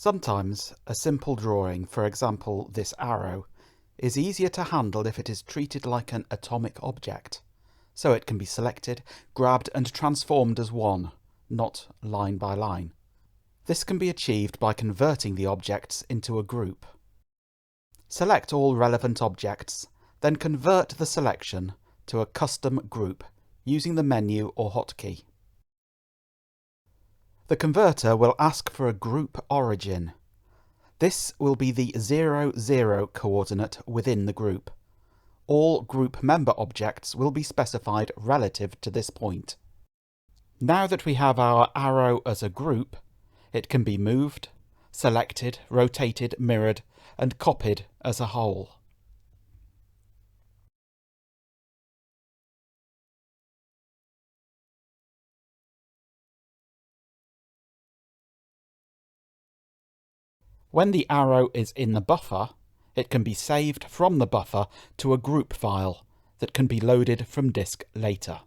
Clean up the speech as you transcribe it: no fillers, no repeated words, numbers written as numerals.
Sometimes a simple drawing, for example this arrow, is easier to handle if it is treated like an atomic object, so it can be selected, grabbed and transformed as one, not line by line. This can be achieved by converting the objects into a group. Select all relevant objects, then convert the selection to a custom group using the menu or hotkey. The converter will ask for a group origin. This will be the 0, 0 coordinate within the group. All group member objects will be specified relative to this point. Now that we have our arrow as a group, it can be moved, selected, rotated, mirrored, and copied as a whole. When the arrow is in the buffer, it can be saved from the buffer to a group file that can be loaded from disk later.